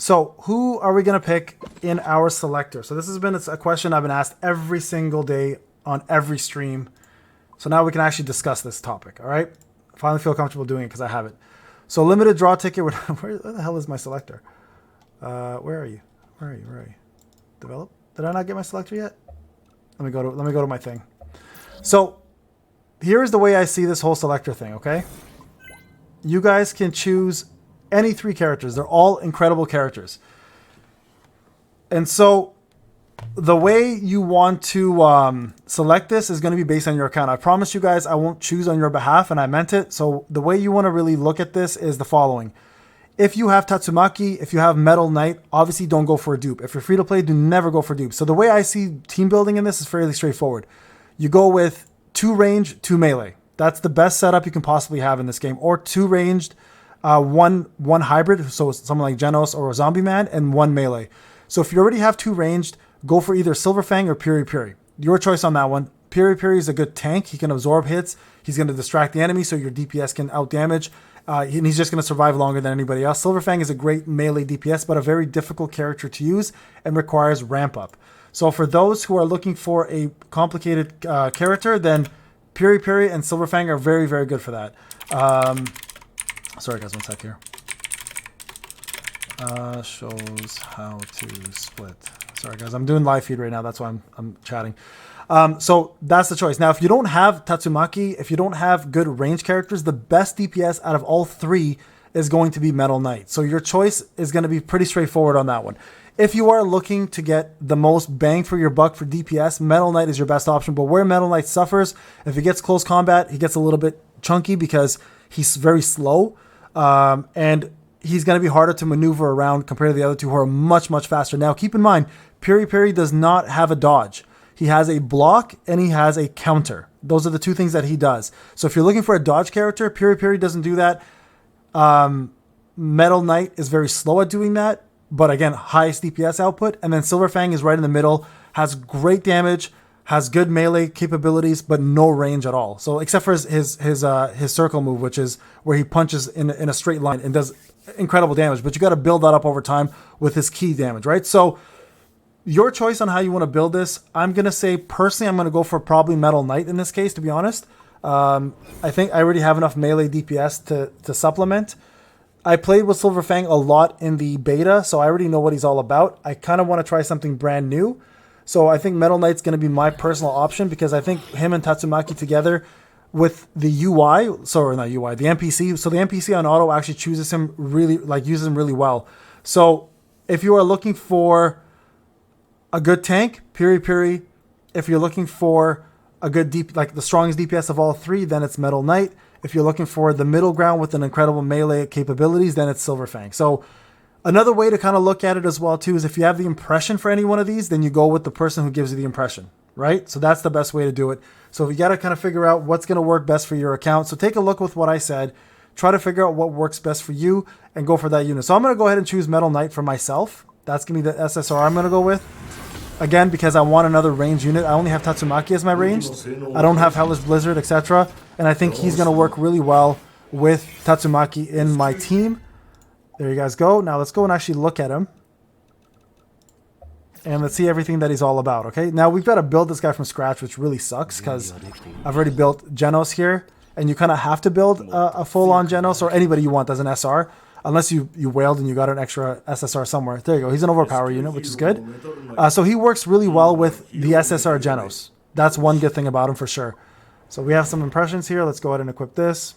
So who are we going to pick in our selector? So this has been a question I've been asked every single day on every stream. So now we can actually discuss this topic, all right? I finally feel comfortable doing it because I have it. So limited draw ticket. Where the hell is my selector? Where are you? Where are you? Develop? Did I not get my selector yet? Let me go to my thing. So here's the way I see this whole selector thing, okay? You guys can choose any 3 characters. They're all incredible characters. And so the way you want to select this is going to be based on your account. I promise you guys I won't choose on your behalf, and I meant it. So the way you want to really look at this is the following. If you have Tatsumaki, if you have Metal Knight, obviously don't go for a dupe. If you're free to play, do never go for dupe. So the way I see team building in this is fairly straightforward. You go with 2 range, 2 melee. That's the best setup you can possibly have in this game. Or 2 ranged, one hybrid, so someone like Genos or a Zombie Man, and 1 melee. So if you already have 2 ranged, go for either Silverfang or Piri Piri. Your choice on that one. Piri Piri is a good tank. He can absorb hits. He's going to distract the enemy so your DPS can outdamage. And he's just going to survive longer than anybody else. Silverfang is a great melee DPS, but a very difficult character to use and requires ramp up. So for those who are looking for a complicated character, then Piri Piri and Silverfang are very, very good for that. Sorry guys, one sec here. Shows how to split. Sorry guys, I'm doing live feed right now. That's why I'm chatting. So that's the choice. Now, if you don't have Tatsumaki, if you don't have good range characters, the best DPS out of all 3 is going to be Metal Knight. So your choice is going to be pretty straightforward on that one. If you are looking to get the most bang for your buck for DPS, Metal Knight is your best option. But where Metal Knight suffers, if he gets close combat, he gets a little bit chunky because he's very slow. And he's going to be harder to maneuver around compared to the other 2 who are much, much faster. Now, keep in mind, Piri Piri does not have a dodge. He has a block and he has a counter. Those are the 2 things that he does. So if you're looking for a dodge character, Piri Piri doesn't do that. Metal Knight is very slow at doing that. But again, highest DPS output. And then Silverfang is right in the middle, has great damage, has good melee capabilities, but no range at all. So except for his circle move, which is where he punches in a straight line and does incredible damage. But you got to build that up over time with his key damage, right? So your choice on how you want to build this, I'm going to say personally, I'm going to go for probably Metal Knight in this case, to be honest. I think I already have enough melee DPS to supplement. I played with Silverfang a lot in the beta, so I already know what he's all about. I kind of want to try something brand new. So I think Metal Knight's going to be my personal option because I think him and Tatsumaki together with the UI, sorry, not UI, the NPC. So the NPC on auto actually chooses him really, uses him really well. So if you are looking for a good tank, Piri Piri. If you're looking for a good the strongest DPS of all 3, then it's Metal Knight. If you're looking for the middle ground with an incredible melee capabilities, then it's Silverfang. So another way to kind of look at it as well too is if you have the impression for any one of these, then you go with the person who gives you the impression, right? So that's the best way to do it. So you got to kind of figure out what's going to work best for your account. So take a look with what I said, try to figure out what works best for you and go for that unit. So I'm going to go ahead and choose Metal Knight for myself. That's going to be the SSR I'm going to go with. Again, because I want another range unit. I only have Tatsumaki as my range. I don't have Hellish Blizzard, etc. And I think he's going to work really well with Tatsumaki in my team. There you guys go. Now let's go and actually look at him. And let's see everything that he's all about, okay? Now we've got to build this guy from scratch, which really sucks because I've already built Genos here. And you kind of have to build a full-on Genos or anybody you want as an SR. Unless you wailed and you got an extra SSR somewhere. There you go. He's an overpower unit, which is good. So he works really well with the SSR Genos. That's one good thing about him for sure. So we have some impressions here. Let's go ahead and equip this.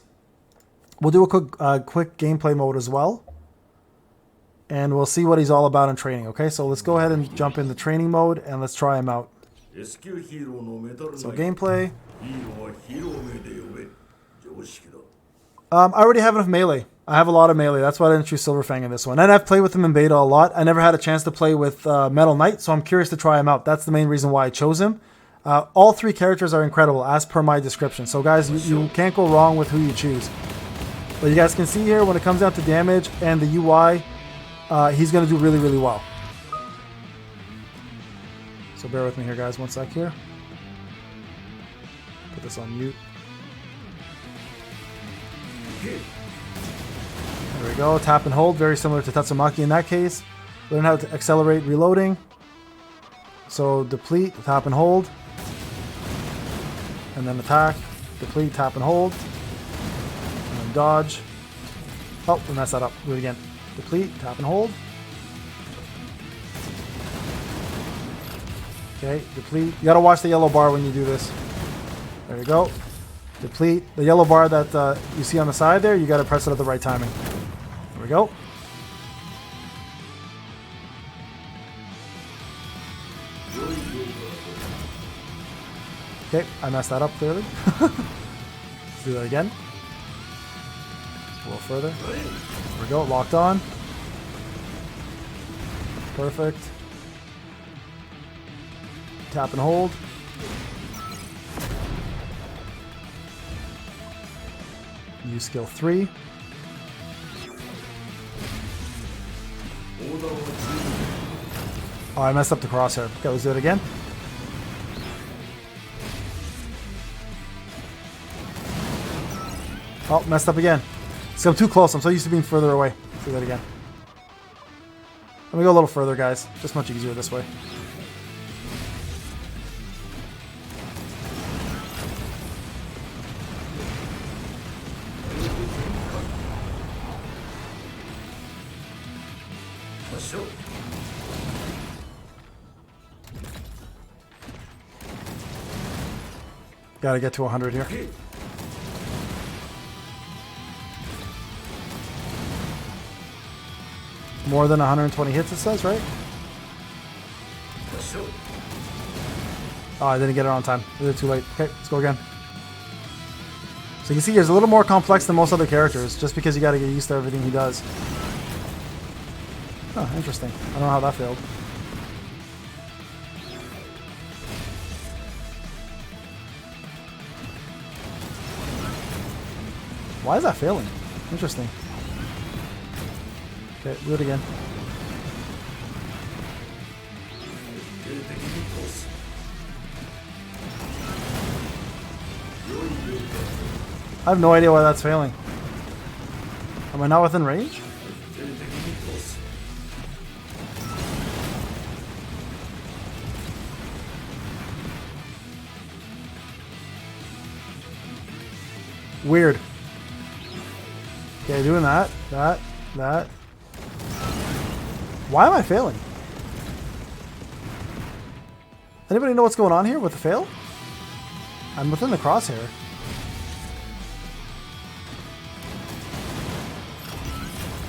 We'll do a quick gameplay mode as well. And we'll see what he's all about in training, okay? So let's go ahead and jump into training mode and let's try him out. So gameplay. I already have enough melee. I have a lot of melee. That's why I didn't choose Silverfang in this one. And I've played with him in beta a lot. I never had a chance to play with Metal Knight, so I'm curious to try him out. That's the main reason why I chose him. All 3 characters are incredible, as per my description. So guys, you can't go wrong with who you choose. But you guys can see here, when it comes down to damage and the UI, he's going to do really, really well. So bear with me here, guys. One sec here. Put this on mute. There we go. Tap and hold. Very similar to Tatsumaki in that case. Learn how to accelerate reloading. So deplete, tap and hold. And then attack, deplete, tap and hold. And then dodge. Oh, we messed that up. Do it again. Deplete, tap and hold. Okay, deplete. You gotta watch the yellow bar when you do this. There you go. Deplete. The yellow bar that you see on the side there, you gotta press it at the right timing. There we go. Okay, I messed that up clearly. Let's do that again. A little further. There we go, locked on. Perfect. Tap and hold. Use skill 3. Oh, I messed up the crosshair. Okay, let's do it again. Oh, messed up again. So I'm too close. I'm so used to being further away. Let's do that again. Let me go a little further, guys. Just much easier this way. Gotta get to 100 here. More than 120 hits, it says, right? Oh, I didn't get it on time. We did it too late. Okay, let's go again. So you can see he's a little more complex than most other characters, just because you gotta get used to everything he does. Oh, interesting. I don't know how that failed. Why is that failing? Interesting. Okay, do it again. I have no idea why that's failing. Am I not within range? Weird. Okay, doing that. Why am I failing? Anybody know what's going on here with the fail? I'm within the crosshair.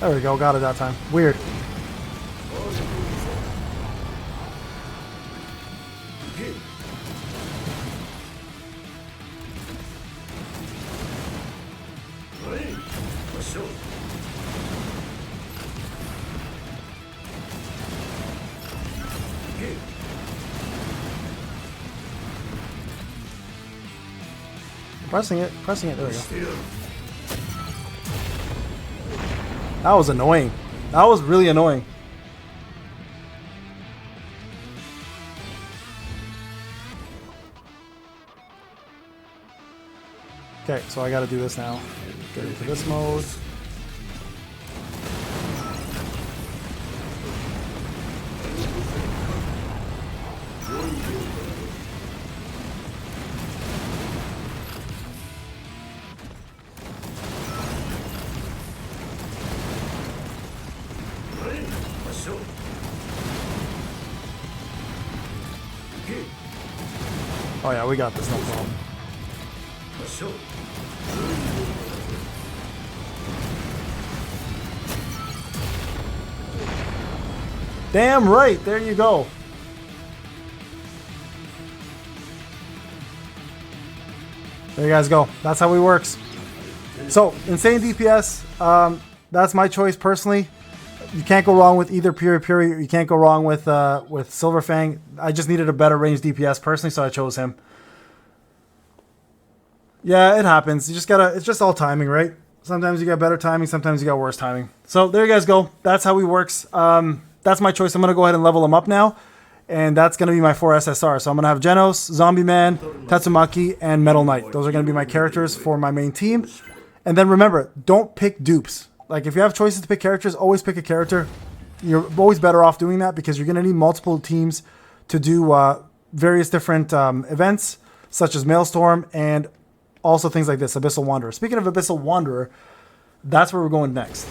There we go, got it that time. Weird. Pressing it, there we go. That was annoying. That was really annoying. Okay, so I gotta do this now. Get into this mode. Oh yeah, we got this, no problem. Damn right, there you go. There you guys go. That's how it works. So, insane DPS, that's my choice personally. You can't go wrong with either Puri. You can't go wrong with Silverfang. I just needed a better range DPS personally, so I chose him. Yeah, it happens. You just gotta. It's just all timing, right? Sometimes you got better timing. Sometimes you got worse timing. So there you guys go. That's how he works. That's my choice. I'm gonna go ahead and level him up now, and that's gonna be my 4 SSR. So I'm gonna have Genos, Zombie Man, Tatsumaki, and Metal Knight. Those are gonna be my characters for my main team. And then remember, don't pick dupes. Like, if you have choices to pick characters, always pick a character you're always better off doing that because you're going to need multiple teams to do various different events, such as Maelstrom and also things like this, Abyssal Wanderer. Speaking of Abyssal Wanderer, that's where we're going next.